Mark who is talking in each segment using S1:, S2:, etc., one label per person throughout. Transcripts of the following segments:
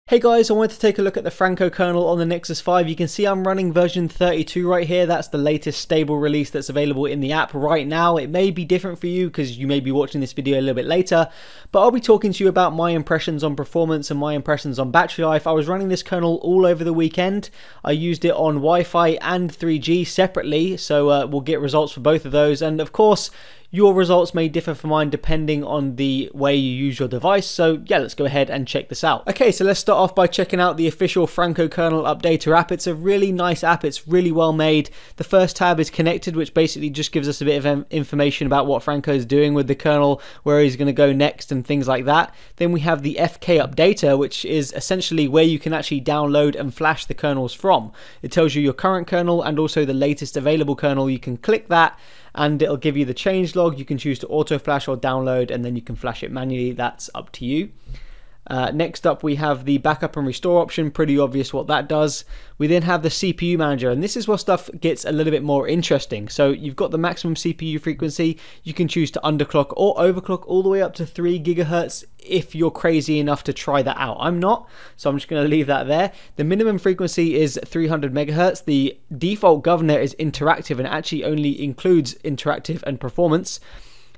S1: Hey guys, I wanted to take a look at the Franco kernel on the Nexus 5. You can see I'm running version 32 right here. That's the latest stable release that's available in the app right now. It may be different for you because you may be watching this video a little bit later, but I'll be talking to you about my impressions on performance and my impressions on battery life. I was running this kernel all over the weekend. I used it on Wi-Fi and 3G separately, so we'll get results for both of those. And of course, your results may differ from mine depending on the way you use your device, so yeah, let's go ahead and check this out. Okay, so let's start off by checking out the official Franco Kernel Updater app. It's a really nice app, it's really well made. The first tab is connected, which basically just gives us a bit of information about what Franco is doing with the kernel, where he's going to go next and things like that. Then we have the FK Updater, which is essentially where you can actually download and flash the kernels from. It tells you your current kernel and also the latest available kernel. You can click that and it'll give you the change log. You can choose to auto flash or download, and then you can flash it manually. That's up to you. Next up, we have the backup and restore option. Pretty obvious what that does. We then have the CPU manager, and this is where stuff gets a little bit more interesting. So you've got the maximum CPU frequency. You can choose to underclock or overclock all the way up to 3 gigahertz if you're crazy enough to try that out. I'm not, so I'm just going to leave that there. The minimum frequency is 300 megahertz. The default governor is interactive and actually only includes interactive and performance.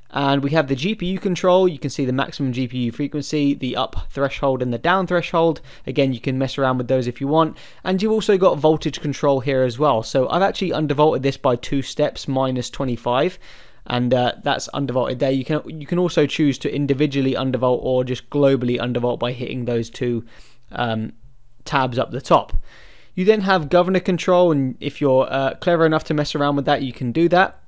S1: And we have the GPU control. You can see the maximum GPU frequency, the up threshold and the down threshold. Again, you can mess around with those if you want. And you've also got voltage control here as well. So I've actually undervolted this by 2 steps, minus 25. And that's undervolted there. You can also choose to individually undervolt or just globally undervolt by hitting those 2 tabs up the top. You then have governor control, and if you're clever enough to mess around with that, you can do that.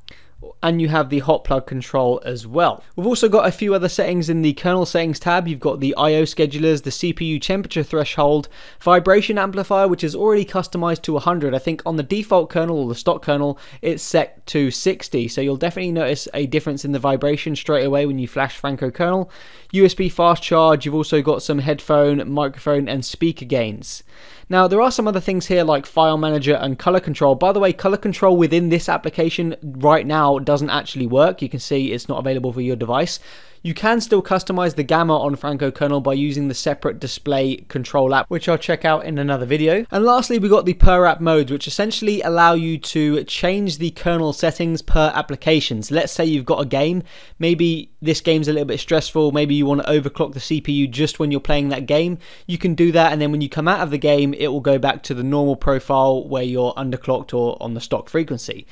S1: And you have the hot plug control as well. We've also got a few other settings in the kernel settings tab. You've got the IO schedulers, the CPU temperature threshold, vibration amplifier, which is already customized to 100. I think on the default kernel or the stock kernel, it's set to 60. So you'll definitely notice a difference in the vibration straight away when you flash Franco kernel. USB fast charge. You've also got some headphone, microphone, and speaker gains. Now, there are some other things here like file manager and color control. By the way, color control within this application right now doesn't actually work. You can see it's not available for your device. You can still customize the gamma on Franco kernel by using the separate display control app, which I'll check out in another video. And lastly, we got the per app modes, which essentially allow you to change the kernel settings per applications. Let's say you've got a game, maybe this game's a little bit stressful, maybe you want to overclock the CPU just when you're playing that game. You can do that, and then when you come out of the game, it will go back to the normal profile where you're underclocked or on the stock frequency.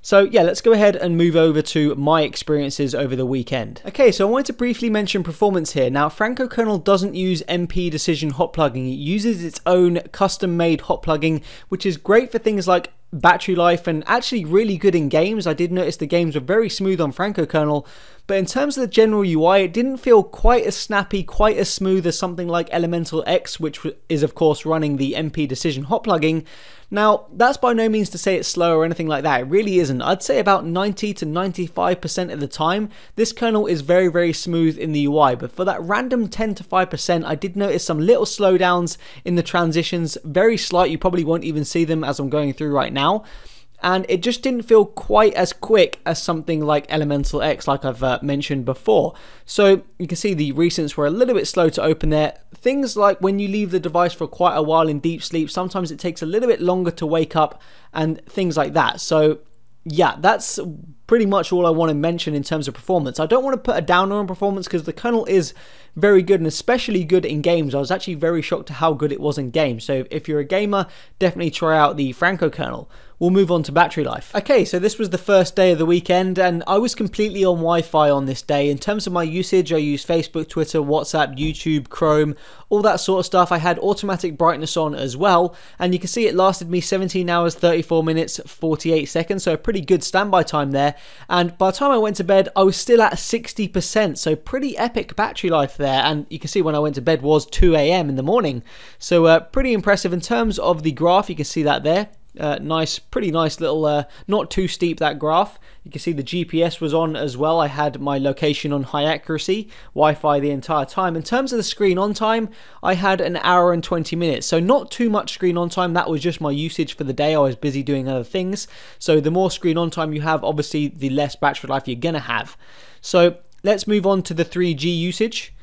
S1: So yeah, let's go ahead and move over to my experiences over the weekend. Okay, so I wanted to briefly mention performance here. Now, Franco kernel doesn't use MP Decision hot plugging. It uses its own custom-made hot plugging, which is great for things like battery life and actually really good in games. I did notice the games were very smooth on Franco kernel, but in terms of the general UI, it didn't feel quite as snappy, quite as smooth as something like Elemental X, which is of course running the MP Decision hot plugging. Now, that's by no means to say it's slow or anything like that. It really isn't. I'd say about 90 to 95% of the time, this kernel is very, very smooth in the UI. But for that random 10 to 5%, I did notice some little slowdowns in the transitions, very slight. You probably won't even see them as I'm going through right now. And it just didn't feel quite as quick as something like Elemental X, like I've mentioned before. So you can see the recents were a little bit slow to open there. Things like when you leave the device for quite a while in deep sleep, sometimes it takes a little bit longer to wake up and things like that. So yeah, that's pretty much all I want to mention in terms of performance. I don't want to put a downer on performance because the kernel is very good and especially good in games. I was actually very shocked to how good it was in games. So if you're a gamer, definitely try out the Franco kernel. We'll move on to battery life. Okay, so this was the first day of the weekend and I was completely on Wi-Fi on this day. In terms of my usage, I used Facebook, Twitter, WhatsApp, YouTube, Chrome, all that sort of stuff. I had automatic brightness on as well, and you can see it lasted me 17 hours, 34 minutes, 48 seconds, so a pretty good standby time there. And by the time I went to bed, I was still at 60%, so pretty epic battery life there. And you can see when I went to bed was 2 AM in the morning. So pretty impressive in terms of the graph. You can see that there. Pretty nice little, not too steep, that graph. You can see the GPS was on as well. I had my location on high accuracy, Wi-Fi the entire time. In terms of the screen on time, I had an hour and 20 minutes. So not too much screen on time. That was just my usage for the day. I was busy doing other things. So the more screen on time you have, obviously the less battery life you're gonna have. So let's move on to the 3G usage.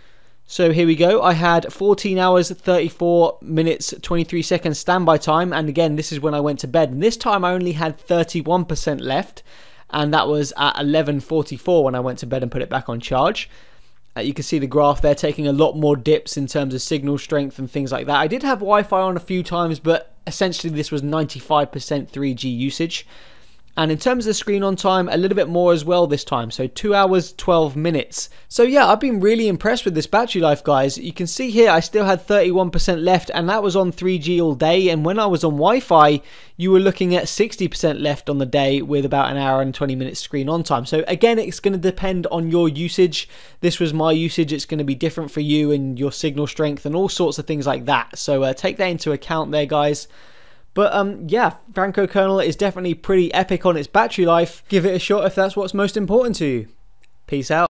S1: So here we go. I had 14 hours, 34 minutes, 23 seconds standby time. And again, this is when I went to bed. And this time I only had 31% left. And that was at 11:44 when I went to bed and put it back on charge. You can see the graph there taking a lot more dips in terms of signal strength and things like that. I did have Wi-Fi on a few times, but essentially this was 95% 3G usage. And in terms of the screen on time, a little bit more as well this time. So 2 hours, 12 minutes. So yeah, I've been really impressed with this battery life, guys. You can see here I still had 31% left, and that was on 3G all day. And when I was on Wi-Fi, you were looking at 60% left on the day with about an hour and 20 minutes screen on time. So again, it's going to depend on your usage. This was my usage. It's going to be different for you and your signal strength and all sorts of things like that. So take that into account there, guys. But yeah, Franco Kernel is definitely pretty epic on its battery life. Give it a shot if that's what's most important to you. Peace out.